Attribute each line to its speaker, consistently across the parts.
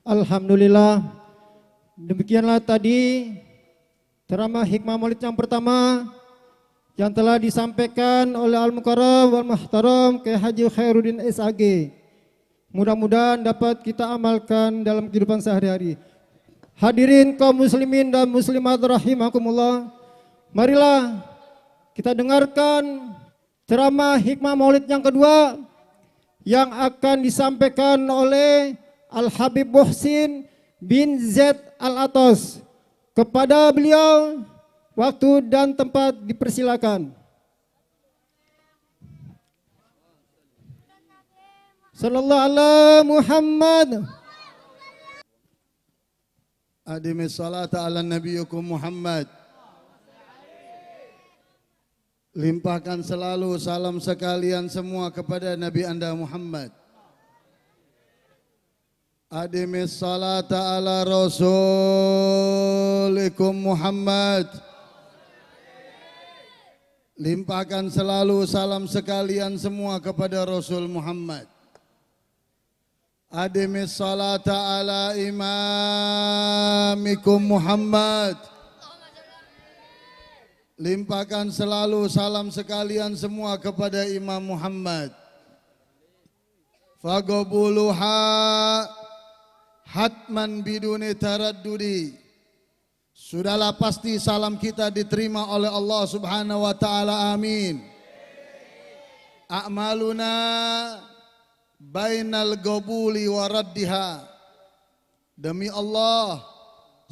Speaker 1: Alhamdulillah. Demikianlah tadi ceramah hikmah maulid yang pertama yang telah disampaikan oleh Al-Mukarram wal Muhtaram Kyai Haji Khairuddin SAG. Mudah-mudahan dapat kita amalkan dalam kehidupan sehari-hari. Hadirin kaum muslimin dan muslimat rahimakumullah, marilah kita dengarkan ceramah hikmah maulid yang kedua yang akan disampaikan oleh Al-Habib Muhsin bin Z Al-Atos. Kepada beliau waktu dan tempat dipersilakan. Sallallahu ala Muhammad.
Speaker 2: Adimi salata ala nabiyukum Muhammad. Limpahkan selalu salam sekalian semua kepada Nabi Anda Muhammad. Adimi salata ala rasulikum Muhammad. Limpahkan selalu salam sekalian semua kepada Rasul Muhammad. Adimi salata ala imamikum Muhammad. Limpahkan selalu salam sekalian semua kepada Imam Muhammad. Faqabuluha hatman biduni taraddudi. Sudahlah pasti salam kita diterima oleh Allah Subhanahu wa taala. Amin. A'maluna bainal qabuli wa raddiha. Demi Allah,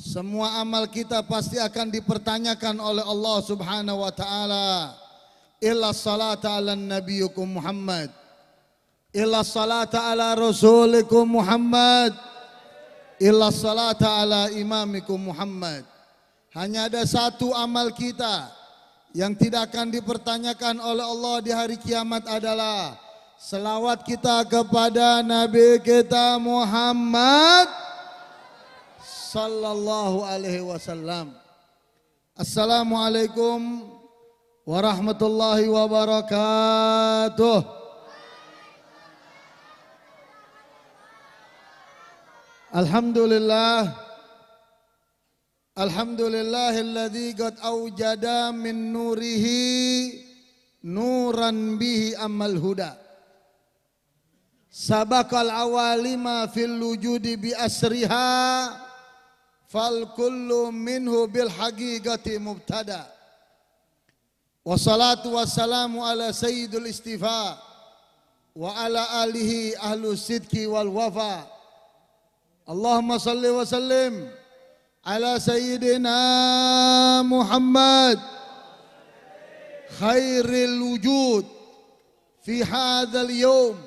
Speaker 2: semua amal kita pasti akan dipertanyakan oleh Allah Subhanahu wa taala. Illa salata ala nabiyukum Muhammad. Illa salata ala rasulikum Muhammad. Illa salata ala imamikum Muhammad. Hanya ada satu amal kita yang tidak akan dipertanyakan oleh Allah di hari kiamat adalah selawat kita kepada Nabi kita Muhammad sallallahu alaihi wasallam. Assalamualaikum warahmatullahi wabarakatuh. Alhamdulillah. Alhamdulillahilladzi qad aujada min nurihi nuran bihi amal huda. Sabaqal awalima fil wujudi bi asriha fal kullu minhu bil haqiqati mubtada. Wassalatu wassalamu ala sayyidul istifa wa ala alihi ahlus sidqi wal wafa. Allahumma salli wa sallim ala sayyidina Muhammad khairil wujud fi hadzal yawm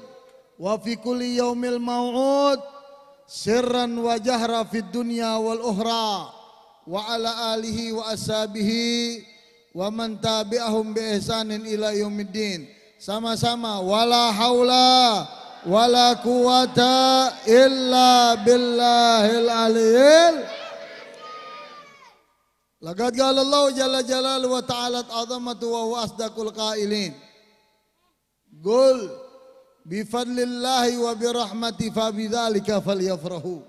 Speaker 2: wa fi kulli yaumil maw'ud sirran wa jahra fid dunya wal ukhra wa ala alihi wa ashabihi wa man tabi'ahum bi ihsanin ila yaumiddin. Sama-sama wala haula wala quwata illa billahil aliyil. Laqad qala Allah jalla jalaluhu wa ta'alat azamatu wa huwa asdaqul qailin. Qul bi fadlillahi wa bi rahmati fa bidzalika falyafrahu.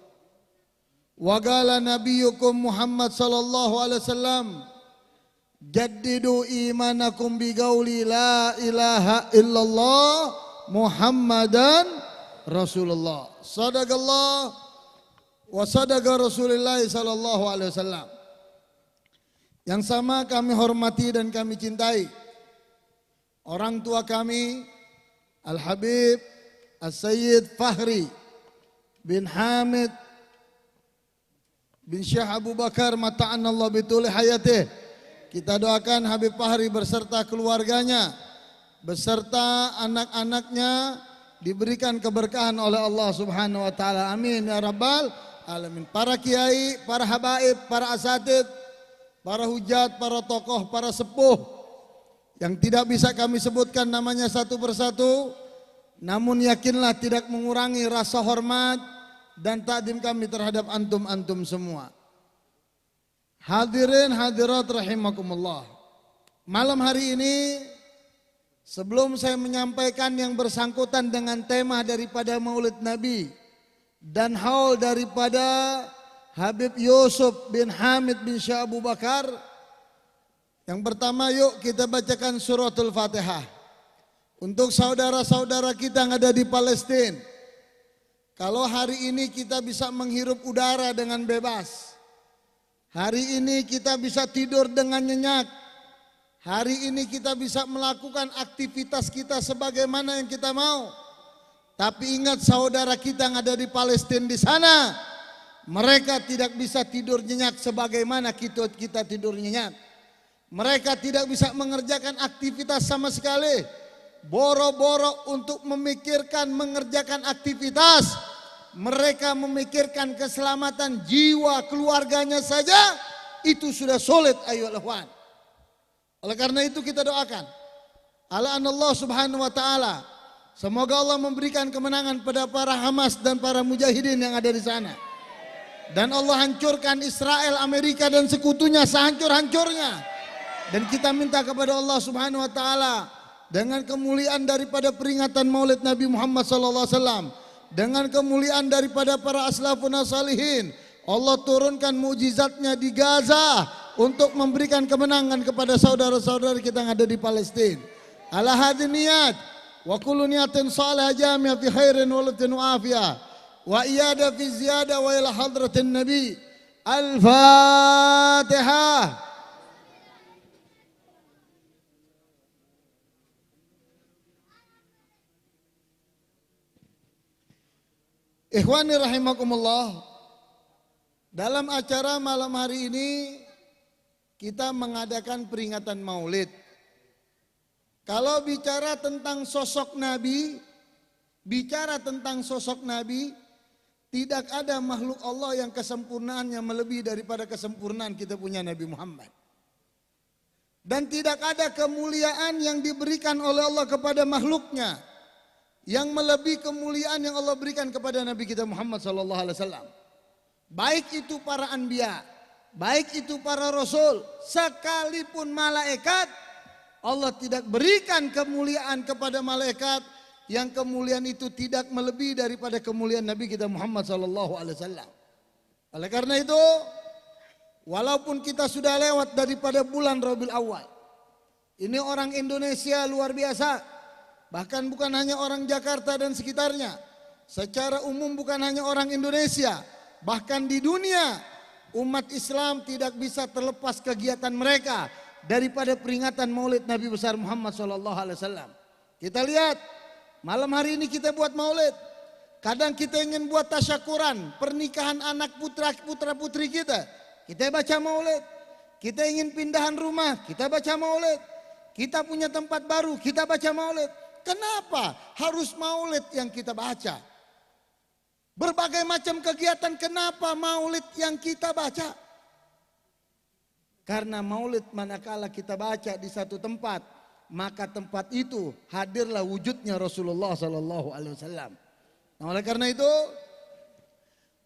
Speaker 2: Wa qala nabiyyukum Muhammad sallallahu alaihi wasallam jaddidu imanakum bi qauli la ilaha illallah Muhammadan Rasulullah. Sadaqallah wa sadaqa Rasulullah sallallahu alaihi wasallam. Yang sama kami hormati dan kami cintai orang tua kami Al-Habib As-Sayyid Fahri bin Hamid bin Syekh Abu Bakar mata'anallah bituli hayatih. Kita doakan Habib Fahri beserta keluarganya beserta anak-anaknya diberikan keberkahan oleh Allah Subhanahu wa taala. Amin ya rabbal alamin. Para kiai, para habaib, para asatid, para hujat, para tokoh, para sepuh yang tidak bisa kami sebutkan namanya satu persatu, namun yakinlah tidak mengurangi rasa hormat dan takdim kami terhadap antum-antum semua. Hadirin hadirat rahimakumullah. Malam hari ini sebelum saya menyampaikan yang bersangkutan dengan tema daripada Maulid Nabi dan haul daripada Habib Yusuf bin Hamid bin Syah Abu Bakar. Yang pertama, yuk kita bacakan suratul Fatihah untuk saudara-saudara kita yang ada di Palestina. Kalau hari ini kita bisa menghirup udara dengan bebas, hari ini kita bisa tidur dengan nyenyak, hari ini kita bisa melakukan aktivitas kita sebagaimana yang kita mau. Tapi ingat, saudara kita yang ada di Palestina di sana, mereka tidak bisa tidur nyenyak sebagaimana kita tidur nyenyak. Mereka tidak bisa mengerjakan aktivitas sama sekali. Boro-boro untuk memikirkan mengerjakan aktivitas, mereka memikirkan keselamatan jiwa keluarganya saja, itu sudah sulit ayolah ikhwan. Oleh karena itu kita doakan Allah subhanahu wa ta'ala, semoga Allah memberikan kemenangan pada para Hamas dan para mujahidin yang ada di sana. Dan Allah hancurkan Israel, Amerika dan sekutunya sehancur-hancurnya. Dan kita minta kepada Allah subhanahu wa ta'ala, dengan kemuliaan daripada peringatan maulid Nabi Muhammad sallallahu alaihi wasallam, dengan kemuliaan daripada para aslafun salihin, Allah turunkan mukjizatnya di Gaza untuk memberikan kemenangan kepada saudara-saudara kita yang ada di Palestina. Ala hadhihi niyat wa kullu niyatin salihah jami'ah fi khairin wa latin wa afiyah wa iyada fi ziyadah wa ila hadratin nabi. Al-Fatihah. Ikhwani rahimakumullah, dalam acara malam hari ini kita mengadakan peringatan maulid. Kalau bicara tentang sosok Nabi, tidak ada makhluk Allah yang kesempurnaannya melebihi daripada kesempurnaan kita punya Nabi Muhammad. Dan tidak ada kemuliaan yang diberikan oleh Allah kepada makhluknya yang melebihi kemuliaan yang Allah berikan kepada Nabi kita Muhammad sallallahu alaihi wasallam. Baik itu para anbiya, baik itu para rasul, sekalipun malaikat, Allah tidak berikan kemuliaan kepada malaikat yang kemuliaan itu tidak melebihi daripada kemuliaan Nabi kita Muhammad sallallahu alaihi wasallam. Oleh karena itu, walaupun kita sudah lewat daripada bulan Rabiul Awal, ini orang Indonesia luar biasa. Bahkan bukan hanya orang Jakarta dan sekitarnya, secara umum bukan hanya orang Indonesia, bahkan di dunia umat Islam tidak bisa terlepas kegiatan mereka daripada peringatan maulid Nabi besar Muhammad SAW. Kita lihat malam hari ini kita buat maulid. Kadang kita ingin buat tasyakuran pernikahan anak putra putri kita baca maulid. Kita ingin pindahan rumah, kita baca maulid. Kita punya tempat baru, kita baca maulid. Kenapa harus maulid yang kita baca? Berbagai macam kegiatan, kenapa maulid yang kita baca? Karena maulid manakala kita baca di satu tempat, maka tempat itu hadirlah wujudnya Rasulullah sallallahu alaihi wasallam. Nah, oleh karena itu,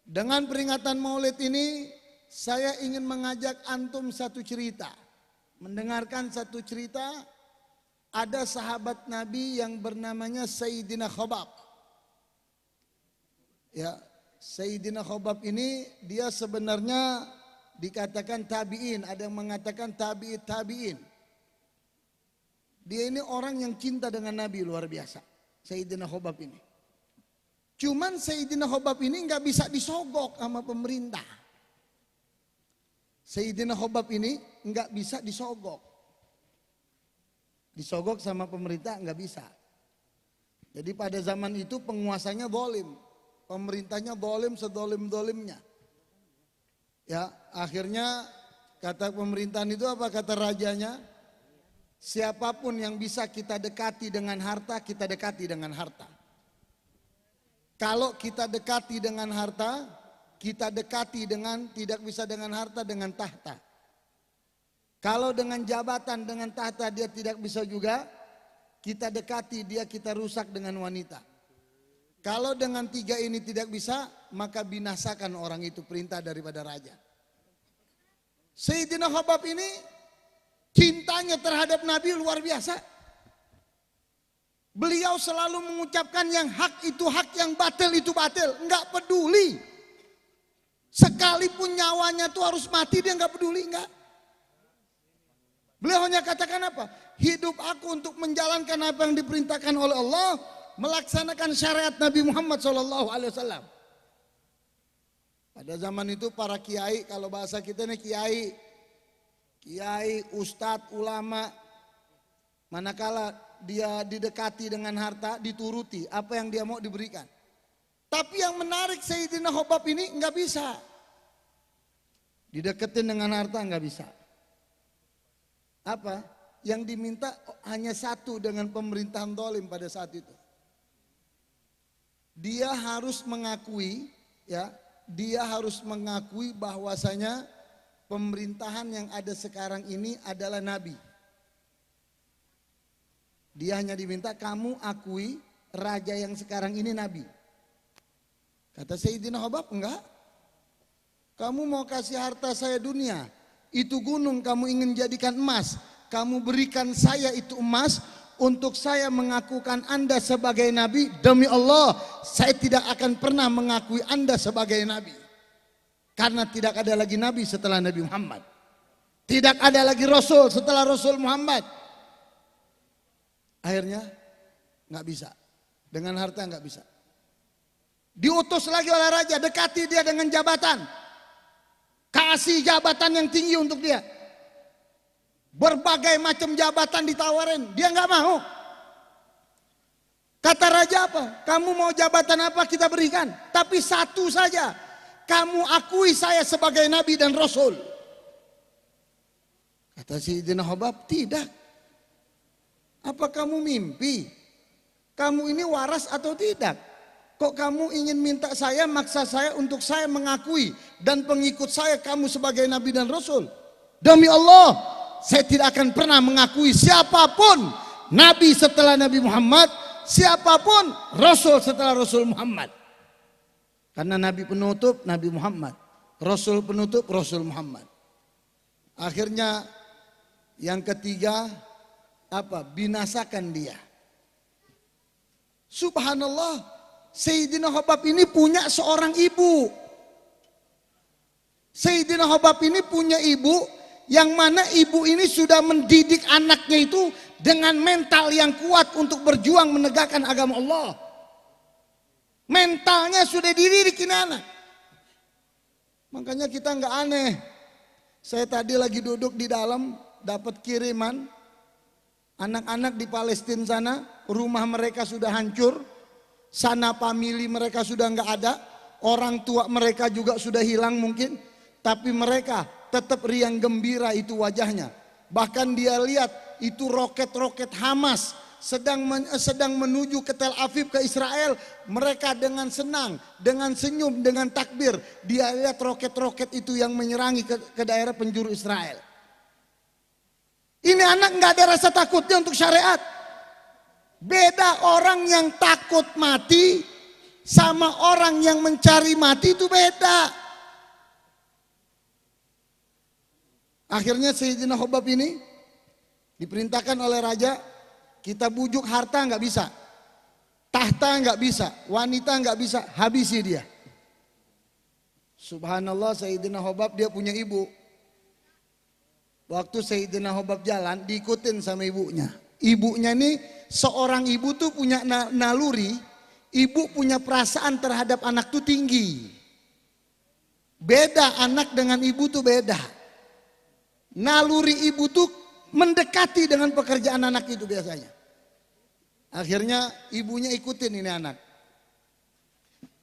Speaker 2: dengan peringatan maulid ini, saya ingin mengajak antum satu cerita. Mendengarkan satu cerita. Ada sahabat Nabi yang bernamanya Sayyidina Khobab. Ya, Sayyidina Khobab ini dia sebenarnya dikatakan tabi'in, ada yang mengatakan tabi'in. Dia ini orang yang cinta dengan Nabi luar biasa, Sayyidina Khobab ini. Cuman Sayyidina Khobab ini nggak bisa disogok sama pemerintah. Sayyidina Khobab ini nggak bisa disogok. Disogok sama pemerintah nggak bisa. Jadi pada zaman itu penguasanya zalim, pemerintahnya zalim sezalim-zalimnya. Ya, akhirnya kata pemerintahan itu apa kata rajanya? Siapapun yang bisa kita dekati dengan harta, kita dekati dengan harta. Kalau kita dekati dengan harta, kita dekati dengan tidak bisa dengan harta, dengan tahta. Kalau dengan jabatan, dengan tahta dia tidak bisa juga, kita dekati dia, kita rusak dengan wanita. Kalau dengan tiga ini tidak bisa, maka binasakan orang itu, perintah daripada raja. Sayyidina Khobab ini cintanya terhadap Nabi luar biasa. Beliau selalu mengucapkan yang hak itu hak, yang batil itu batil. Enggak peduli. Sekalipun nyawanya tuh harus mati, dia enggak peduli, enggak. Beliau hanya katakan apa? Hidup aku untuk menjalankan apa yang diperintahkan oleh Allah, melaksanakan syariat Nabi Muhammad SAW. Pada zaman itu para kiai, kalau bahasa kita ini kiai, ustadz, ulama, manakala dia didekati dengan harta, dituruti apa yang dia mau diberikan. Tapi yang menarik Sayyidina Khobab ini nggak bisa. Dideketin dengan harta nggak bisa. Apa? Yang diminta hanya satu dengan pemerintahan zalim pada saat itu. Dia harus mengakui, ya, dia harus mengakui bahwasanya pemerintahan yang ada sekarang ini adalah nabi. Dia hanya diminta kamu akui raja yang sekarang ini nabi. Kata Sayyidina Khobab, enggak. Kamu mau kasih harta saya dunia, itu gunung kamu ingin jadikan emas, kamu berikan saya itu emas untuk saya mengakukan Anda sebagai nabi. Demi Allah, saya tidak akan pernah mengakui Anda sebagai nabi. Karena tidak ada lagi nabi setelah Nabi Muhammad. Tidak ada lagi rasul setelah Rasul Muhammad. Akhirnya nggak bisa. Dengan harta nggak bisa. Diutus lagi oleh raja, dekati dia dengan jabatan. Kasih jabatan yang tinggi untuk dia. Berbagai macam jabatan ditawarin, dia nggak mau. Kata raja apa? Kamu mau jabatan apa kita berikan? Tapi satu saja, kamu akui saya sebagai nabi dan rasul. Kata Sayyidina Khobab, tidak. Apa kamu mimpi? Kamu ini waras atau tidak? Kok kamu ingin minta saya, maksa saya untuk saya mengakui dan pengikut saya kamu sebagai nabi dan rasul? Demi Allah, saya tidak akan pernah mengakui siapapun nabi setelah Nabi Muhammad, siapapun rasul setelah Rasul Muhammad. Karena nabi penutup Nabi Muhammad, rasul penutup Rasul Muhammad. Akhirnya yang ketiga apa? Binasakan dia. Subhanallah, Sayyidina Khobab ini punya seorang ibu. Sayyidina Khobab ini punya ibu yang mana ibu ini sudah mendidik anaknya itu dengan mental yang kuat untuk berjuang menegakkan agama Allah. Mentalnya sudah dididik ini anak. Makanya kita nggak aneh. Saya tadi lagi duduk di dalam dapat kiriman anak-anak di Palestina sana, rumah mereka sudah hancur. Sana famili mereka sudah nggak ada, orang tua mereka juga sudah hilang mungkin, tapi mereka tetap riang gembira itu wajahnya. Bahkan dia lihat itu roket-roket Hamas sedang menuju ke Tel Aviv ke Israel, mereka dengan senang, dengan senyum, dengan takbir, dia lihat roket-roket itu yang menyerangi ke daerah penjuru Israel. Ini anak nggak ada rasa takutnya untuk syariat. Beda orang yang takut mati sama orang yang mencari mati, itu beda. Akhirnya Sayyidina Khobab ini diperintahkan oleh raja, kita bujuk harta nggak bisa, tahta nggak bisa, wanita nggak bisa, habisi dia. Subhanallah, Sayyidina Khobab dia punya ibu. Waktu Sayyidina Khobab jalan diikutin sama ibunya. Ibunya ini seorang ibu tuh punya naluri, ibu punya perasaan terhadap anak tuh tinggi. Beda anak dengan ibu tuh beda. Naluri ibu tuh mendekati dengan pekerjaan anak itu biasanya. Akhirnya ibunya ikutin ini anak.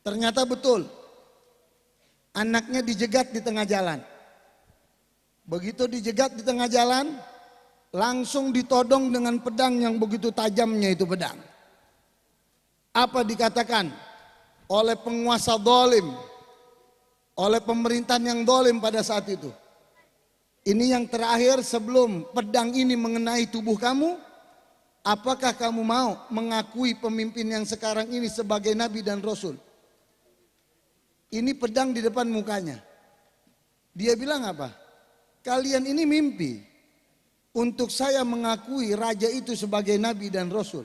Speaker 2: Ternyata betul, anaknya dijegat di tengah jalan. Begitu dijegat di tengah jalan, langsung ditodong dengan pedang yang begitu tajamnya itu pedang. Apa dikatakan oleh penguasa zalim, oleh pemerintahan yang zalim pada saat itu? Ini yang terakhir sebelum pedang ini mengenai tubuh kamu, apakah kamu mau mengakui pemimpin yang sekarang ini sebagai nabi dan rasul? Ini pedang di depan mukanya. Dia bilang apa? Kalian ini mimpi untuk saya mengakui raja itu sebagai nabi dan rasul.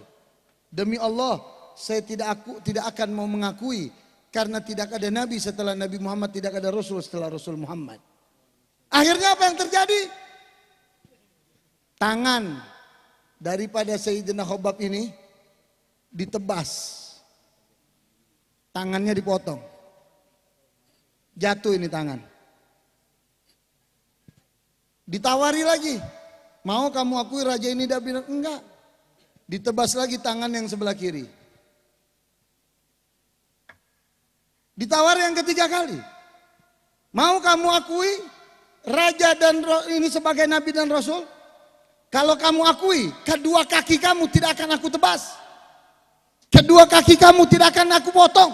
Speaker 2: Demi Allah, saya tidak akan mau mengakui, karena tidak ada nabi setelah Nabi Muhammad, tidak ada rasul setelah Rasul Muhammad. Akhirnya apa yang terjadi? Tangan daripada Sayyidina Khobab ini ditebas. Tangannya dipotong. Jatuh ini tangan. Ditawari lagi. Mau kamu akui raja ini tidak bilang enggak. Ditebas lagi tangan yang sebelah kiri. Ditawari yang ketiga kali. Mau kamu akui raja dan ini sebagai nabi dan rasul? Kalau kamu akui, kedua kaki kamu tidak akan aku tebas. Kedua kaki kamu tidak akan aku potong.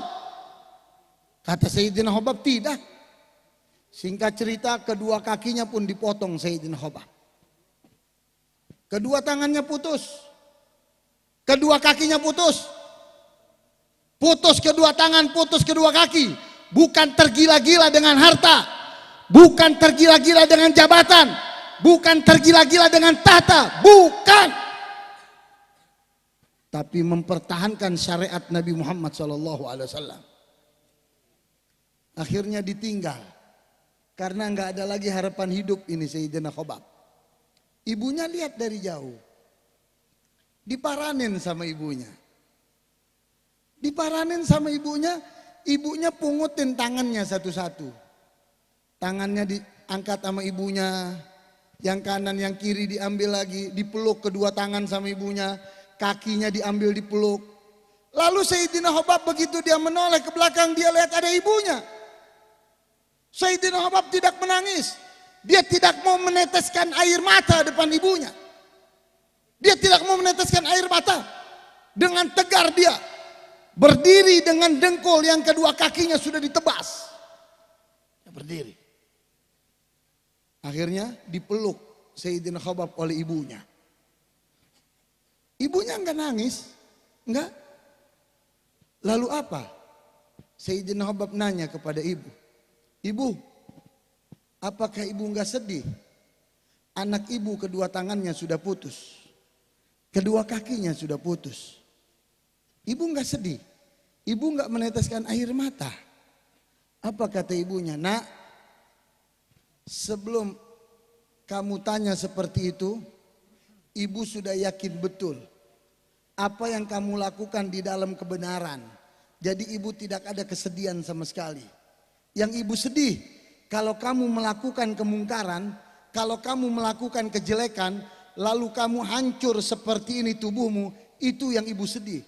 Speaker 2: Kata Sayyidina Khobab, tidak. Singkat cerita, kedua kakinya pun dipotong Sayyidina Khobab. Kedua tangannya putus. Kedua kakinya putus. Putus kedua tangan, putus kedua kaki. Bukan tergila-gila dengan harta. Bukan tergila-gila dengan jabatan. Bukan tergila-gila dengan tahta. Bukan. Tapi mempertahankan syariat Nabi Muhammad SAW. Akhirnya ditinggal. Karena nggak ada lagi harapan hidup ini Sayyidina Khobab. Ibunya lihat dari jauh. Diparanin sama ibunya. Diparanin sama ibunya. Ibunya pungutin tangannya satu-satu. Tangannya diangkat sama ibunya. Yang kanan, yang kiri diambil lagi. Dipeluk kedua tangan sama ibunya. Kakinya diambil dipeluk. Lalu Sayyidina Khobab begitu dia menoleh ke belakang, dia lihat ada ibunya. Sayyidina Khobab tidak menangis. Dia tidak mau meneteskan air mata depan ibunya. Dia tidak mau meneteskan air mata. Dengan tegar dia berdiri dengan dengkul yang kedua kakinya sudah ditebas. Dia berdiri. Akhirnya dipeluk Sayyidina Khobab oleh ibunya. Ibunya enggak nangis, enggak. Lalu apa? Sayyidina Khobab nanya kepada ibu, ibu, apakah ibu enggak sedih? Anak ibu kedua tangannya sudah putus, kedua kakinya sudah putus. Ibu enggak sedih, ibu enggak meneteskan air mata. Apa kata ibunya? Nak, sebelum kamu tanya seperti itu, ibu sudah yakin betul apa yang kamu lakukan di dalam kebenaran. Jadi ibu tidak ada kesedihan sama sekali. Yang ibu sedih, kalau kamu melakukan kemungkaran, kalau kamu melakukan kejelekan, lalu kamu hancur seperti ini tubuhmu, itu yang ibu sedih.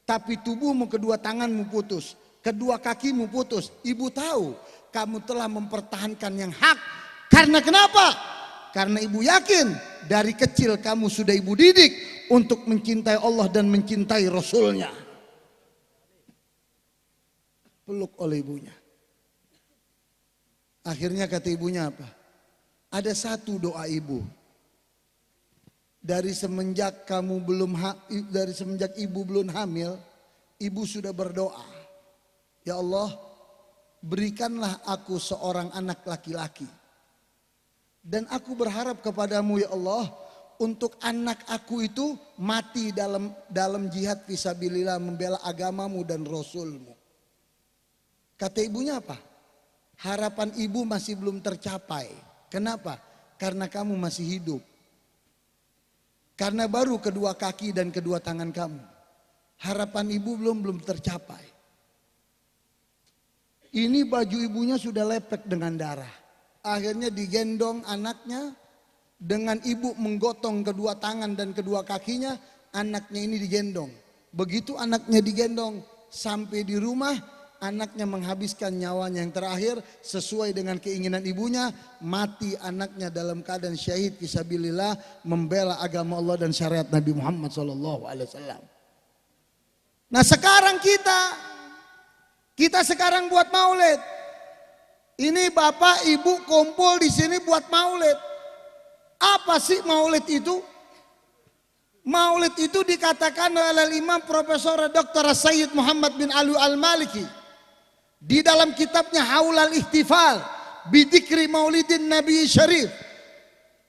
Speaker 2: Tapi tubuhmu, kedua tanganmu putus, kedua kakimu putus. Ibu tahu kamu telah mempertahankan yang hak. Karena kenapa? Karena ibu yakin dari kecil kamu sudah ibu didik untuk mencintai Allah dan mencintai Rasulnya. Peluk oleh ibunya. Akhirnya kata ibunya apa? Ada satu doa ibu. Dari semenjak ibu belum hamil, ibu sudah berdoa. Ya Allah, berikanlah aku seorang anak laki-laki. Dan aku berharap kepadamu ya Allah, untuk anak aku itu mati dalam jihad fisabilillah, membela agamamu dan rasulmu. Kata ibunya apa? Harapan ibu masih belum tercapai. Kenapa? Karena kamu masih hidup. Karena baru kedua kaki dan kedua tangan kamu. Harapan ibu belum tercapai. Ini baju ibunya sudah lepek dengan darah. Akhirnya digendong anaknya, dengan ibu menggotong kedua tangan dan kedua kakinya, anaknya ini digendong. Begitu anaknya digendong sampai di rumah, anaknya menghabiskan nyawanya yang terakhir sesuai dengan keinginan ibunya, mati anaknya dalam keadaan syahid fisabilillah, membela agama Allah dan syariat Nabi Muhammad SAW. Nah sekarang kita sekarang buat maulid. Ini bapak ibu kumpul di sini buat maulid. Apa sih maulid itu? Maulid itu dikatakan oleh Imam Profesor Dr. Sayyid Muhammad bin Ali Al-Maliki di dalam kitabnya Haulal Ihtifal Bidikri Maulidin Nabi Syarif.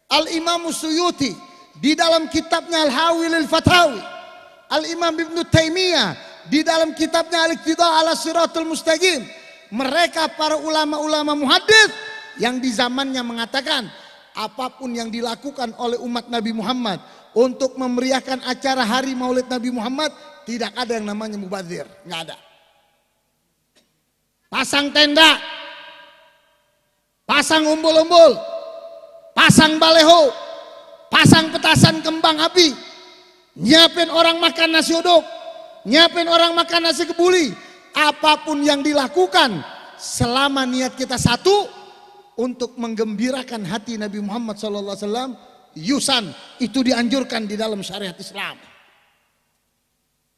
Speaker 2: Al-Imam Suyuti di dalam kitabnya Al-Hawil Al-Fatawi Al-Imam Ibnu Taimiyah di dalam kitabnya Al-Iqtidah ala Siratul Mustaqim. Mereka para ulama-ulama muhaddits yang di zamannya mengatakan apapun yang dilakukan oleh umat Nabi Muhammad untuk memeriahkan acara hari Maulid Nabi Muhammad, tidak ada yang namanya mubadzir, nggak ada. Pasang tenda, pasang umbul-umbul, pasang baleho, pasang petasan kembang api, nyiapin orang makan nasi uduk, nyiapin orang makan nasi kebuli. Apapun yang dilakukan selama niat kita satu untuk menggembirakan hati Nabi Muhammad SAW, yusan, itu dianjurkan di dalam syariat Islam.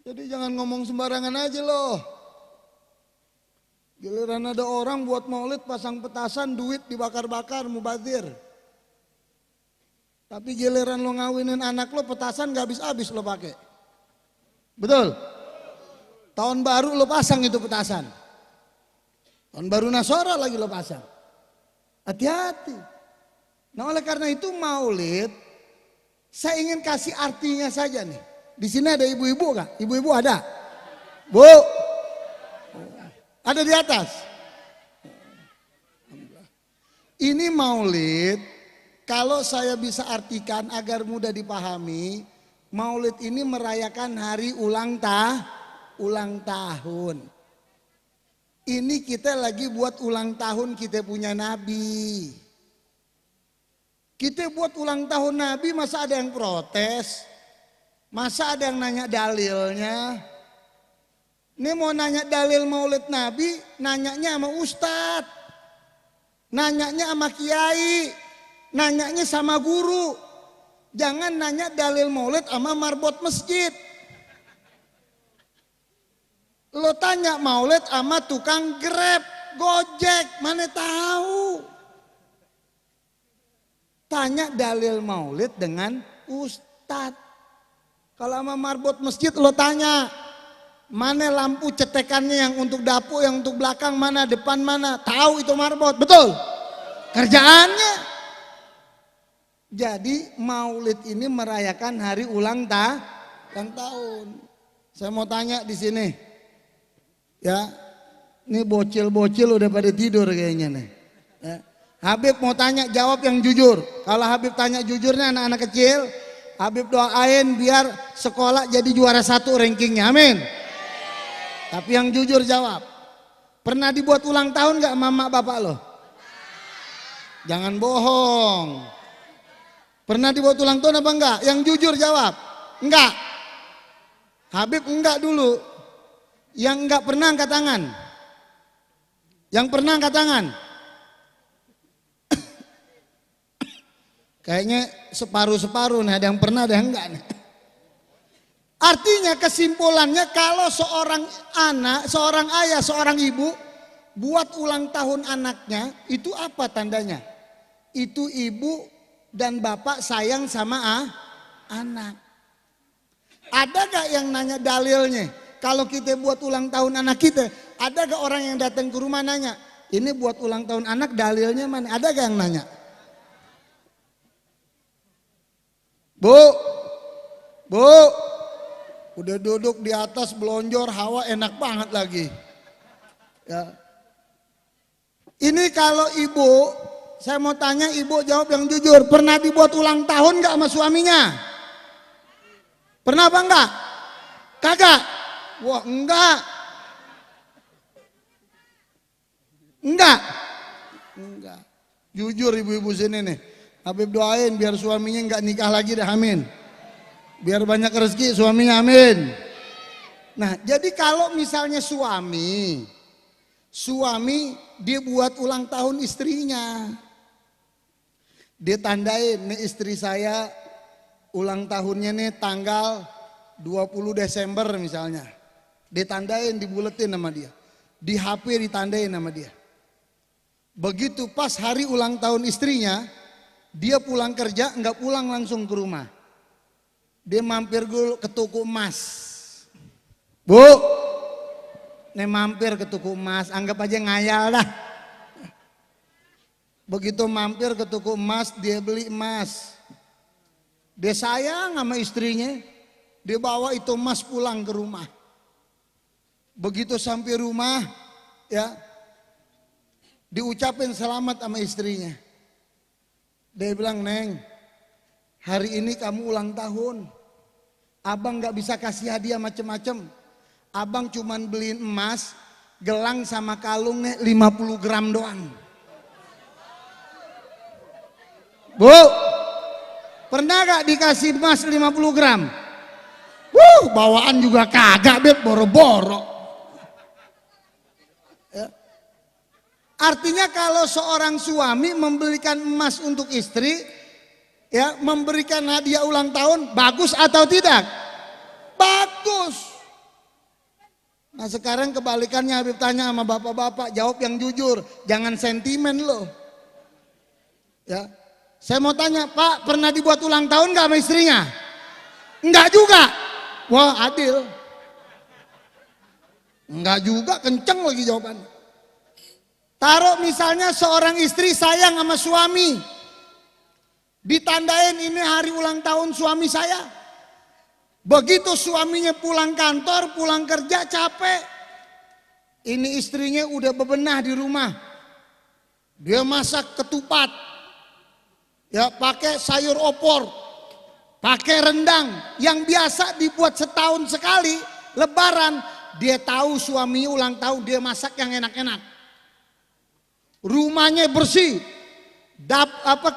Speaker 2: Jadi jangan ngomong sembarangan aja loh. Giliran ada orang buat maulid pasang petasan, duit dibakar-bakar, mubazir. Tapi giliran lo ngawinin anak lo, petasan gak habis-habis lo pakai. Betul? Tahun baru lo pasang itu petasan. Tahun baru Nasara lagi lo pasang. Hati-hati. Nah oleh karena itu maulid, saya ingin kasih artinya saja nih. Di sini ada ibu-ibu kah? Ibu-ibu ada? Bu? Ada di atas? Ini maulid, kalau saya bisa artikan agar mudah dipahami, maulid ini merayakan hari ulang tahun. Ini kita lagi buat ulang tahun kita punya Nabi. Kita buat ulang tahun Nabi, masa ada yang protes? Masa ada yang nanya dalilnya? Ini mau nanya dalil maulid Nabi, nanyanya sama ustadz, nanyanya sama kiai, nanyanya sama guru. Jangan nanya dalil maulid sama marbot masjid. Lo tanya maulid sama tukang Grab, Gojek, mana tahu. Tanya dalil maulid dengan ustadz. Kalau sama marbot masjid lo tanya, mana lampu cetekannya, yang untuk dapur, yang untuk belakang mana, depan mana. Tahu itu marbot, betul? Kerjaannya. Jadi maulid ini merayakan hari ulang tahun. Saya mau tanya di sini. Ya, ini bocil-bocil udah pada tidur kayaknya nih. Ya. Habib mau tanya, jawab yang jujur. Kalau Habib tanya jujurnya anak-anak kecil, Habib doain biar sekolah jadi juara 1 rankingnya, amin. Tapi yang jujur jawab. Pernah dibuat ulang tahun gak mama bapak lo? Jangan bohong. Pernah dibuat ulang tahun apa enggak? Yang jujur jawab. Enggak. Habib enggak dulu. Yang enggak pernah angkat tangan. Yang pernah angkat tangan. Kayaknya separuh-separuh nih, ada yang pernah ada yang enggak nih. Artinya kesimpulannya, kalau seorang anak, seorang ayah, seorang ibu buat ulang tahun anaknya, itu apa tandanya? Itu ibu dan bapak sayang sama anak. Ada gak yang nanya dalilnya? Kalau kita buat ulang tahun anak kita, ada gak orang yang datang ke rumah nanya, ini buat ulang tahun anak dalilnya mana? Ada gak yang nanya? Bu, udah duduk di atas belonjor, hawa enak banget lagi. Ya. Ini kalau ibu, saya mau tanya ibu jawab yang jujur. Pernah dibuat ulang tahun gak sama suaminya? Pernah apa enggak? Kagak? Wah enggak. Enggak. Jujur ibu-ibu sini nih. Habib doain biar suaminya enggak nikah lagi dah, amin. Biar banyak rezeki suaminya, amin. Nah jadi kalau misalnya suami dia buat ulang tahun istrinya, dia tandain, nih istri saya ulang tahunnya nih tanggal 20 Desember misalnya, ditandain, dibuletin sama dia, di HP ditandain sama dia. Begitu pas hari ulang tahun istrinya, dia pulang kerja nggak pulang langsung ke rumah, dia mampir dulu ke toko emas. Bu, nih mampir ke toko emas, anggap aja ngayal dah. Begitu mampir ke toko emas, dia beli emas. Dia sayang sama istrinya, dia bawa itu emas pulang ke rumah. Begitu sampai rumah, ya, diucapin selamat sama istrinya. Dia bilang, Neng, hari ini kamu ulang tahun. Abang gak bisa kasih hadiah macem-macem. Abang cuman beliin emas, gelang sama kalungnya 50 gram doang. Bu, pernah gak dikasih emas 50 gram? Bawaan juga kagak, Beb, boro-boro. Ya. Artinya kalau seorang suami membelikan emas untuk istri, ya, memberikan hadiah ulang tahun, bagus atau tidak? Bagus. Nah sekarang kebalikannya, Habib tanya sama bapak-bapak, jawab yang jujur, jangan sentimen loh. Ya, saya mau tanya, Pak, pernah dibuat ulang tahun gak sama istrinya? Enggak juga. Wah, adil. Enggak juga, kenceng lagi jawabannya. Taruh misalnya seorang istri sayang sama suami, ditandain ini hari ulang tahun suami saya. Begitu suaminya pulang kantor, pulang kerja capek, ini istrinya udah bebenah di rumah. Dia masak ketupat, ya, pakai sayur opor, pakai rendang yang biasa dibuat setahun sekali. Lebaran dia tahu suaminya ulang tahun, dia masak yang enak-enak. Rumahnya bersih,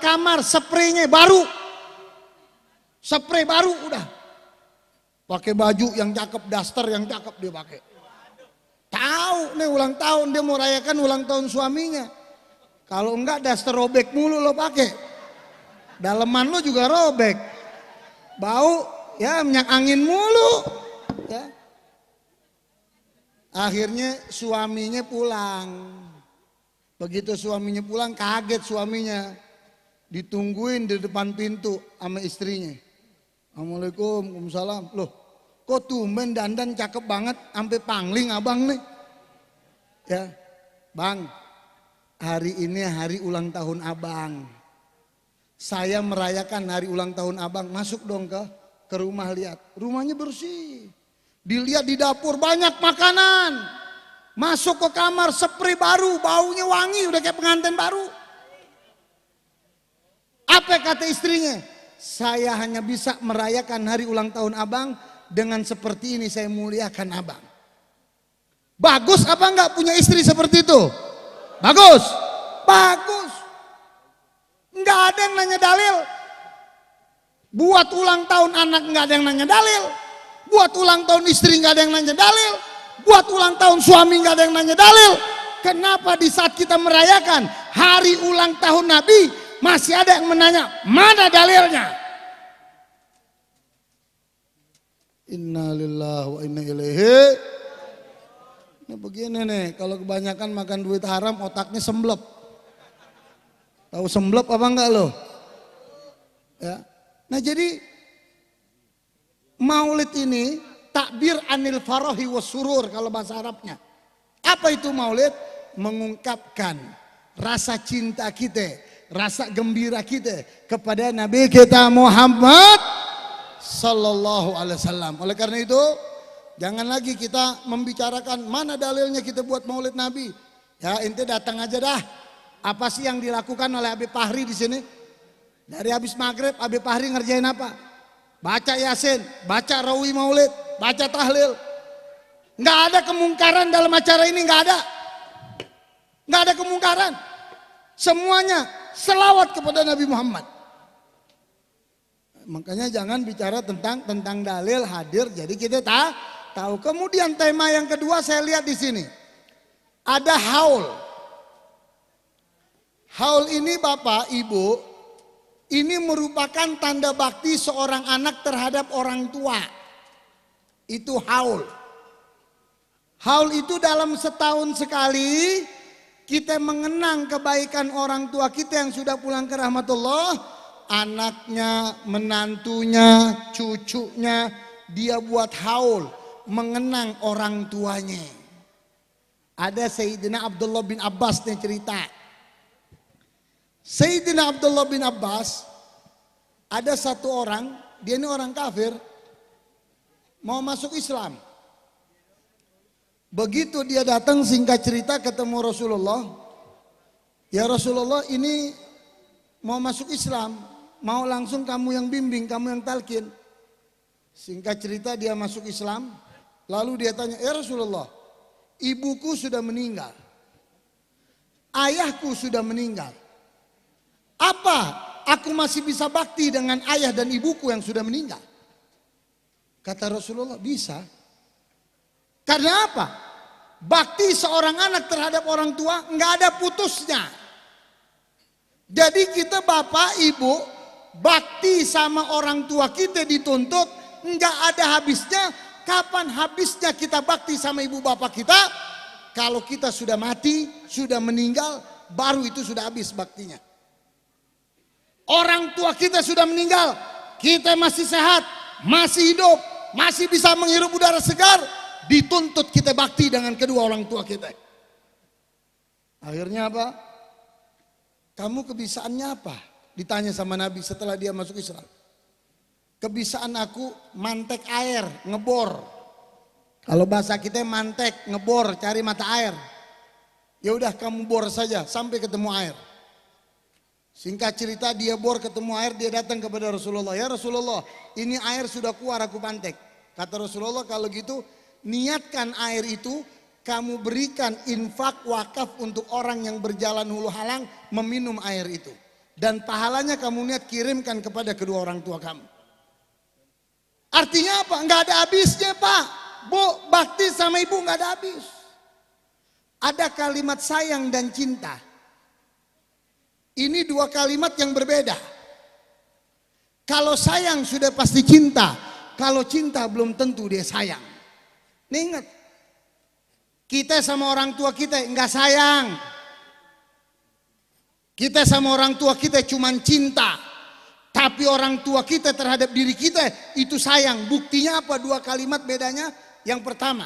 Speaker 2: kamar spraynya baru, spray baru udah. Pakai baju yang cakep, daster yang cakep dia pakai. Tahu nih ulang tahun, dia mau rayakan ulang tahun suaminya. Kalau enggak daster robek mulu lo pakai. Daleman lo juga robek. Bau ya minyak angin mulu. Ya. Akhirnya suaminya pulang. Begitu suaminya pulang, kaget suaminya. Ditungguin di depan pintu sama istrinya. Assalamualaikum, waalaikumsalam. Loh, kok tumben dandan cakep banget, sampai pangling abang nih. Ya, Bang, hari ini hari ulang tahun abang. Saya merayakan hari ulang tahun abang. Masuk dong ke rumah, lihat. Rumahnya bersih. Dilihat di dapur banyak makanan. Masuk ke kamar, spray baru, baunya wangi, udah kayak pengantin baru. Apa kata istrinya? Saya hanya bisa merayakan hari ulang tahun abang dengan seperti ini, saya muliakan abang. Bagus apa enggak punya istri seperti itu? Bagus. Bagus. Enggak ada yang nanya dalil. Buat ulang tahun anak enggak ada yang nanya dalil. Buat ulang tahun istri enggak ada yang nanya dalil. Buat ulang tahun suami enggak ada yang nanya dalil. Kenapa di saat kita merayakan hari ulang tahun Nabi masih ada yang menanya, mana dalilnya? Inna lillahi wa inna ilaihi. Nah begini nih, kalau kebanyakan makan duit haram otaknya semblep. Tahu semblep apa enggak lo? Ya. Nah jadi maulid ini takbir anil farahi was surur kalau bahasa Arabnya. Apa itu maulid? Mengungkapkan rasa cinta kita, rasa gembira kita kepada Nabi kita Muhammad sallallahu alaihi wasallam. Oleh karena itu, jangan lagi kita membicarakan mana dalilnya kita buat Maulid Nabi. Ya, ente datang aja dah. Apa sih yang dilakukan oleh Habib Fahri di sini? Dari habis maghrib Habib Fahri ngerjain apa? Baca Yasin, baca Rawi Maulid, baca tahlil. Nggak ada kemungkaran dalam acara ini, nggak ada. Nggak ada kemungkaran. Semuanya selawat kepada Nabi Muhammad. Makanya jangan bicara tentang dalil hadir. Jadi kita tahu. Kemudian tema yang kedua saya lihat di sini. Ada haul. Haul ini Bapak, Ibu, ini merupakan tanda bakti seorang anak terhadap orang tua. Itu haul. Haul itu dalam setahun sekali kita mengenang kebaikan orang tua kita yang sudah pulang ke rahmatullah, anaknya, menantunya, cucunya, dia buat haul mengenang orang tuanya. Ada Sayyidina Abdullah bin Abbas nih cerita. Sayyidina Abdullah bin Abbas, ada satu orang, dia ini orang kafir, mau masuk Islam. Begitu dia datang, singkat cerita ketemu Rasulullah. Ya Rasulullah, ini mau masuk Islam, mau langsung kamu yang bimbing, kamu yang talqin. Singkat cerita dia masuk Islam. Lalu dia tanya, ya Rasulullah, ibuku sudah meninggal, ayahku sudah meninggal. Apa aku masih bisa bakti dengan ayah dan ibuku yang sudah meninggal? Kata Rasulullah, bisa. Karena apa? Bakti seorang anak terhadap orang tua nggak ada putusnya. Jadi kita bapak ibu bakti sama orang tua kita dituntut nggak ada habisnya. Kapan habisnya kita bakti sama ibu bapak kita? Kalau kita sudah mati, sudah meninggal, baru itu sudah habis baktinya. Orang tua kita sudah meninggal, kita masih sehat, masih hidup, masih bisa menghirup udara segar, dituntut kita bakti dengan kedua orang tua kita. Akhirnya apa? Kamu kebiasaannya apa? Ditanya sama Nabi setelah dia masuk Islam. Kebiasaan aku mantek air, ngebor. Kalau bahasa kita mantek, ngebor, cari mata air. Ya udah kamu bor saja sampai ketemu air. Singkat cerita dia bor ketemu air, dia datang kepada Rasulullah. Ya Rasulullah, ini air sudah keluar aku pantek. Kata Rasulullah, kalau gitu niatkan air itu kamu berikan infak wakaf untuk orang yang berjalan hulu halang meminum air itu. Dan pahalanya kamu niat kirimkan kepada kedua orang tua kamu. Artinya apa? Enggak ada habisnya Pak. Bu, bakti sama ibu enggak ada habis. Ada kalimat sayang dan cinta. Ini dua kalimat yang berbeda. Kalau sayang sudah pasti cinta. Kalau cinta belum tentu dia sayang. Nih ingat. Kita sama orang tua kita enggak sayang. Kita sama orang tua kita cuman cinta. Tapi orang tua kita terhadap diri kita itu sayang. Buktinya apa? Dua kalimat bedanya. Yang pertama,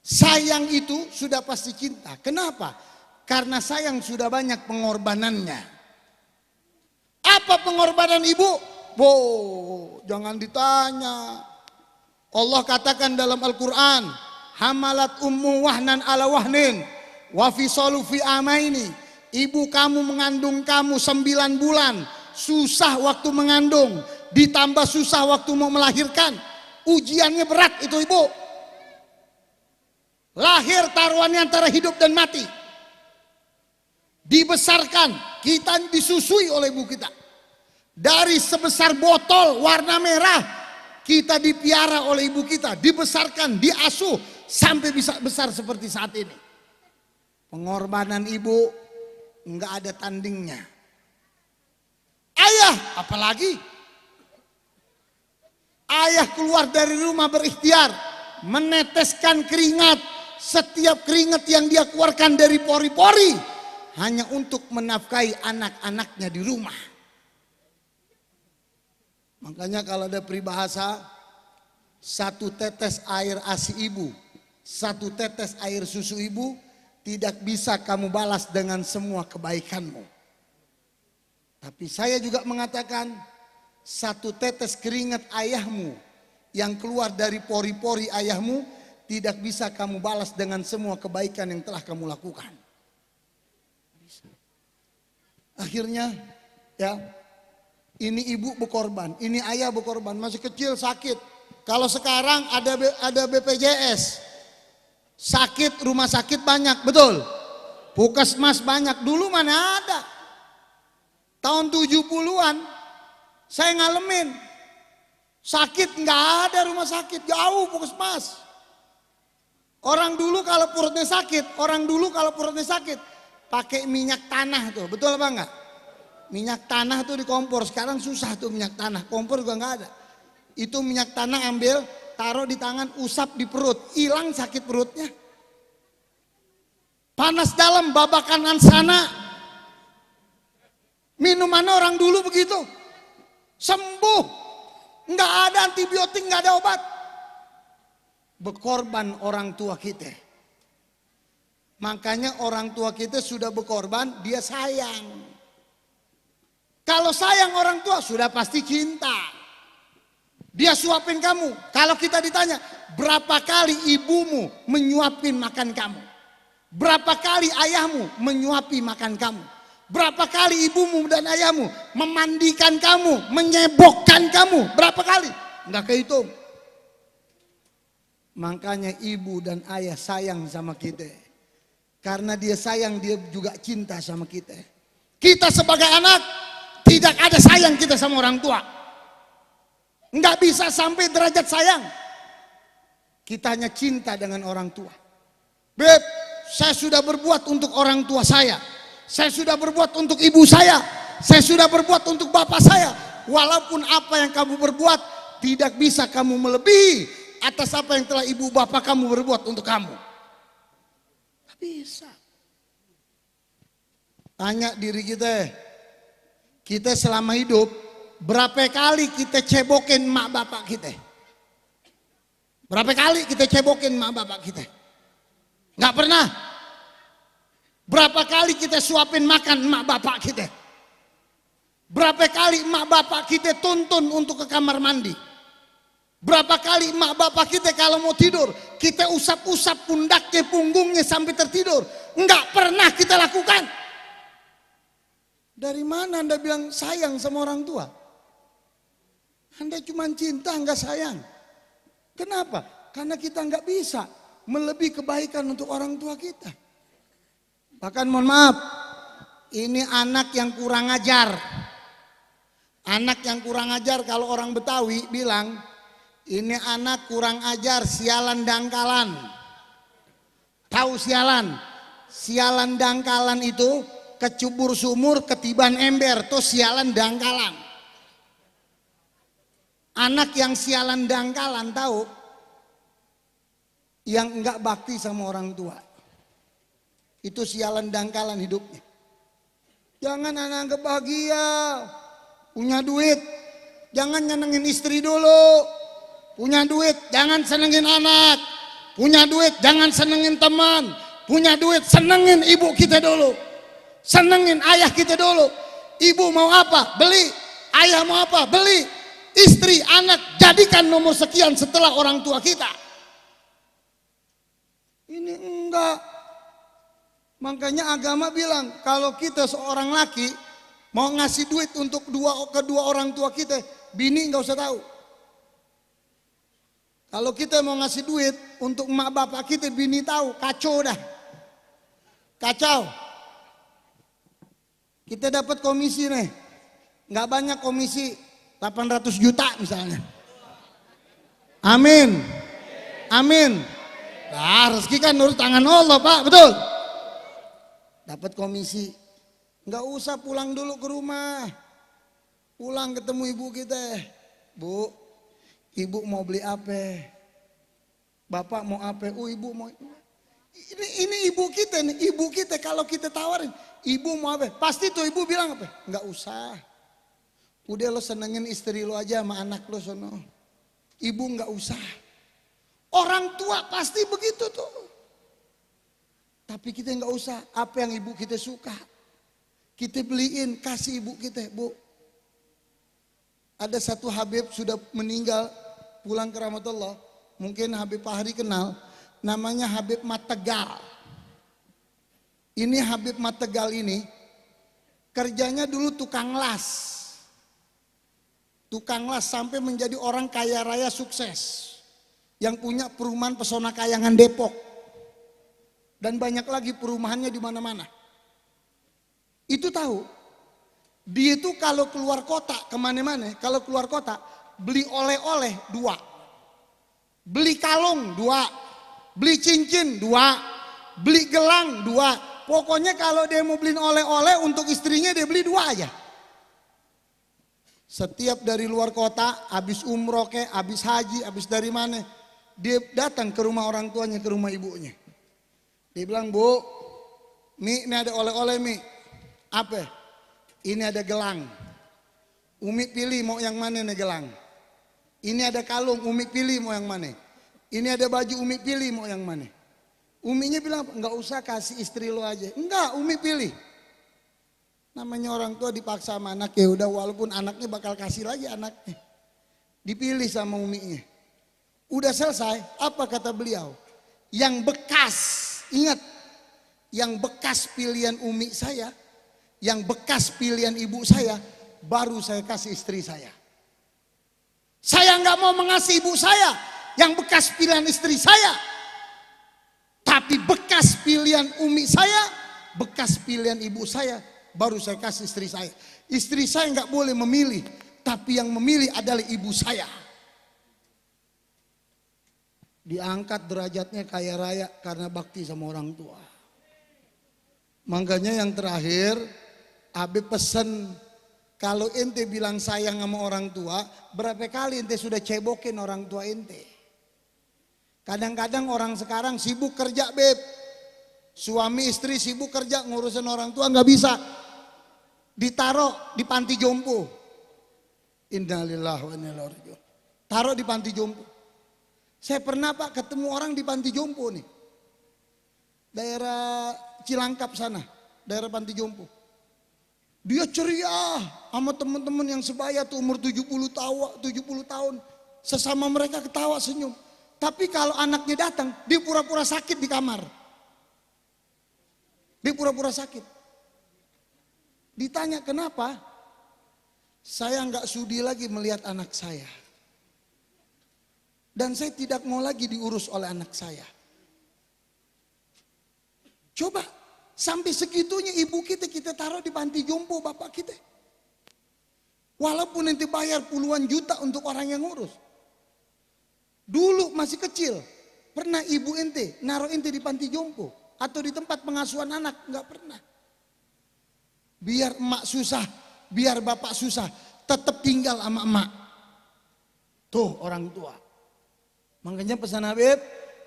Speaker 2: sayang itu sudah pasti cinta. Kenapa? Karena sayang sudah banyak pengorbanannya. Apa pengorbanan ibu? Jangan ditanya. Allah katakan dalam Al-Quran, hamalat ummu wahnan ala wahnin wa fisalu fi amaini. Ibu kamu mengandung kamu 9 bulan. Susah waktu mengandung, ditambah susah waktu mau melahirkan. Ujiannya berat itu ibu. Lahir taruhannya antara hidup dan mati. Dibesarkan, kita disusui oleh ibu kita. Dari sebesar botol warna merah, kita dipiara oleh ibu kita. Dibesarkan, diasuh, sampai bisa besar seperti saat ini. Pengorbanan ibu enggak ada tandingnya. Ayah, apalagi ayah keluar dari rumah berikhtiar, meneteskan keringat, setiap keringat yang dia keluarkan dari pori-pori hanya untuk menafkahi anak-anaknya di rumah. Makanya kalau ada peribahasa, satu tetes air ASI ibu, satu tetes air susu ibu tidak bisa kamu balas dengan semua kebaikanmu. Tapi saya juga mengatakan, satu tetes keringat ayahmu yang keluar dari pori-pori ayahmu tidak bisa kamu balas dengan semua kebaikan yang telah kamu lakukan. Akhirnya ya, ini ibu berkorban, ini ayah berkorban, masih kecil sakit. Kalau sekarang ada BPJS, sakit rumah sakit banyak, betul. Puskesmas banyak, dulu mana ada. Tahun 70-an saya ngalamin sakit nggak ada rumah sakit, jauh puskesmas. Orang dulu kalau perutnya sakit, pakai minyak tanah tuh, betul apa enggak? Minyak tanah tuh di kompor, sekarang susah tuh minyak tanah, kompor juga nggak ada. Itu minyak tanah ambil, taruh di tangan, usap di perut, hilang sakit perutnya. Panas dalam, babak kanan sana. Minumannya orang dulu begitu, sembuh, nggak ada antibiotik, nggak ada obat. Berkorban orang tua kita. Makanya orang tua kita sudah berkorban, dia sayang. Kalau sayang orang tua sudah pasti cinta. Dia suapin kamu. Kalau kita ditanya, berapa kali ibumu menyuapin makan kamu? Berapa kali ayahmu menyuapi makan kamu? Berapa kali ibumu dan ayahmu memandikan kamu, menyebokkan kamu? Berapa kali? Enggak kehitung. Makanya ibu dan ayah sayang sama kita. Karena dia sayang, dia juga cinta sama kita. Kita sebagai anak, tidak ada sayang kita sama orang tua. Enggak bisa sampai derajat sayang. Kita hanya cinta dengan orang tua. Beb, saya sudah berbuat untuk orang tua saya. Saya sudah berbuat untuk ibu saya. Saya sudah berbuat untuk bapak saya. Walaupun apa yang kamu berbuat tidak bisa kamu melebihi atas apa yang telah ibu bapak kamu berbuat untuk kamu. Tidak bisa. Tanya diri kita selama hidup, berapa kali kita cebokin mak bapak kita? Berapa kali kita cebokin mak bapak kita? Nggak pernah. Berapa kali kita suapin makan mak bapak kita? Berapa kali mak bapak kita tuntun untuk ke kamar mandi? Berapa kali mak bapak kita kalau mau tidur, kita usap-usap pundaknya, punggungnya sampai tertidur? Nggak pernah kita lakukan. Dari mana Anda bilang sayang sama orang tua? Anda cuma cinta, nggak sayang. Kenapa? Karena kita nggak bisa melebihi kebaikan untuk orang tua kita. Bahkan mohon maaf, ini anak yang kurang ajar. Anak yang kurang ajar, kalau orang Betawi bilang, ini anak kurang ajar, sialan dangkalan. Tahu sialan? Sialan dangkalan itu kecubur sumur, ketiban ember, tuh sialan dangkalan. Anak yang sialan dangkalan tahu, yang enggak bakti sama orang tua. Itu sialan dangkalan hidupnya. Jangan anak anggap bahagia, punya duit, jangan nyenengin istri dulu. Punya duit, jangan senengin anak. Punya duit, jangan senengin teman. Punya duit, senengin ibu kita dulu. Senengin ayah kita dulu. Ibu mau apa? Beli. Ayah mau apa? Beli. Istri, anak, jadikan nomor sekian setelah orang tua kita. Ini enggak. Makanya agama bilang, kalau kita seorang laki mau ngasih duit untuk kedua orang tua kita, bini enggak usah tahu. Kalau kita mau ngasih duit untuk emak bapak kita, bini tahu, kacau dah. Kacau. Kita dapat komisi nih, nggak banyak komisi, 800 juta misalnya. Amin, amin. Nah, rezeki kan nurut tangan Allah Pak, betul. Dapat komisi, nggak usah pulang dulu ke rumah. Pulang ketemu ibu kita, Bu, ibu mau beli apa? Bapak mau apa? Ibu mau. Ini ibu kita nih, ibu kita kalau kita tawarin, ibu mau apa? Pasti tuh ibu bilang apa? Nggak usah. Udah lo senengin istri lo aja sama anak lo sono. Ibu nggak usah. Orang tua pasti begitu tuh. Tapi kita nggak usah. Apa yang ibu kita suka, kita beliin, kasih ibu kita, Bu. Ada satu Habib sudah meninggal, pulang ke rahmatullah. Mungkin Habib Fahri kenal. Namanya Habib Mategal. Ini Habib Mategal ini kerjanya dulu tukang las. Tukang las sampai menjadi orang kaya raya sukses. Yang punya perumahan Pesona Kayangan Depok. Dan banyak lagi perumahannya di mana-mana. Itu tahu. Dia itu kalau keluar kota kemana-mana, kalau keluar kota beli oleh-oleh 2. Beli kalung 2. Beli cincin 2, beli gelang 2. Pokoknya kalau dia mau beliin oleh-oleh untuk istrinya, dia beli 2 aja. Setiap dari luar kota, habis umroh ke, habis haji, habis dari mana, dia datang ke rumah orang tuanya, ke rumah ibunya. Dia bilang, Bu, Mi, ini ada oleh-oleh Mi. Apa? Ini ada gelang. Umi pilih mau yang mana nih gelang. Ini ada kalung, Umi pilih mau yang mana. Ini ada baju, Umi pilih mau yang mana. Uminya bilang, enggak usah, kasih istri lo aja. Enggak, Umi pilih. Namanya orang tua dipaksa sama anak, ya udah walaupun anaknya bakal kasih lagi anaknya. Dipilih sama uminya. Udah selesai, apa kata beliau? Yang bekas, ingat, yang bekas pilihan umi saya, yang bekas pilihan ibu saya, baru saya kasih istri saya. Saya nggak mau mengasih ibu saya yang bekas pilihan istri saya. Tapi bekas pilihan umi saya, bekas pilihan ibu saya, baru saya kasih istri saya. Istri saya nggak boleh memilih, tapi yang memilih adalah ibu saya. Diangkat derajatnya kaya raya karena bakti sama orang tua. Makanya yang terakhir, Abi pesen, kalau ente bilang sayang sama orang tua, berapa kali ente sudah cebokin orang tua ente? Kadang-kadang orang sekarang sibuk kerja, beb. Suami istri sibuk kerja ngurusin orang tua, nggak bisa. Ditaruh di panti jompo. Innalillahi wa inna ilaihi raji'un. Taruh di panti jompo. Saya pernah Pak ketemu orang di panti jompo nih. Daerah Cilangkap sana, daerah panti jompo. Dia ceria sama teman-teman yang sebaya tuh umur 70 tahun. Sesama mereka ketawa senyum. Tapi kalau anaknya datang, dia pura-pura sakit di kamar. Dia pura-pura sakit. Ditanya kenapa? Saya nggak sudi lagi melihat anak saya. Dan saya tidak mau lagi diurus oleh anak saya. Coba sampai segitunya ibu kita taruh di panti jompo bapak kita. Walaupun nanti bayar puluhan juta untuk orang yang ngurus. Dulu masih kecil, pernah ibu ente naruh ente di panti jompo atau di tempat pengasuhan anak? Enggak pernah. Biar emak susah, biar bapak susah, tetap tinggal sama emak. Tuh orang tua. Makanya pesan Habib,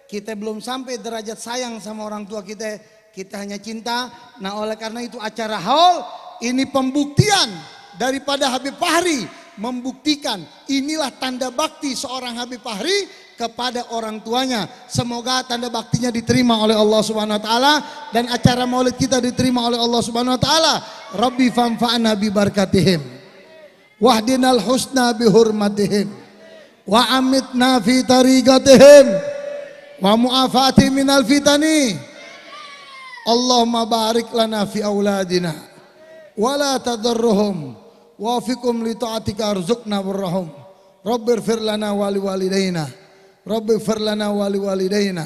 Speaker 2: kita belum sampai derajat sayang sama orang tua kita, kita hanya cinta. Nah oleh karena itu acara haul ini pembuktian daripada Habib Fahri, membuktikan inilah tanda bakti seorang Habib Fahri kepada orang tuanya. Semoga tanda baktinya diterima oleh Allah Subhanahu wa taala dan acara maulid kita diterima oleh Allah Subhanahu wa taala. Rabbi fanfa'na bi barakatihim wahdinal husna bi hurmatihim wa amitna fi tariqatihim wa mu'afati minal fitani. Allahumma barik lana fi auladina wa la tadarruhum wa fikum li ta'atika arzuqna warrahum. Rabbighfir lana wa liwalidayna, Rabbighfir lana wa liwalidayna,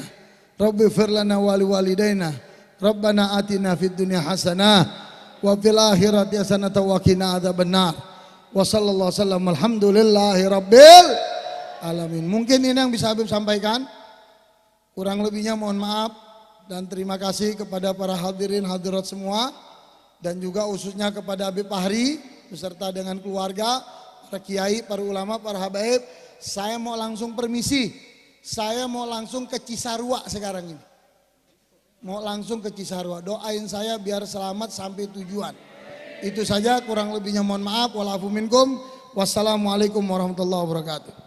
Speaker 2: Rabbighfir lana wa liwalidayna. Rabbana atina fid dunya hasanah wa fil akhirati hasanah wa qina adzabannar. Wa sallallahu wasallam alhamdulillahi rabbil alamin. Mungkin ini yang bisa Habib sampaikan. Kurang lebihnya mohon maaf dan terima kasih kepada para hadirin hadirat semua dan juga khususnya kepada Habib Fahri beserta dengan keluarga, para kiai, para ulama, para habaib. Saya mau langsung permisi. Saya mau langsung ke Cisarua sekarang ini. Mau langsung ke Cisarua. Doain saya biar selamat sampai tujuan. Itu saja, kurang lebihnya mohon maaf. Walafu minkum. Wassalamualaikum warahmatullahi wabarakatuh.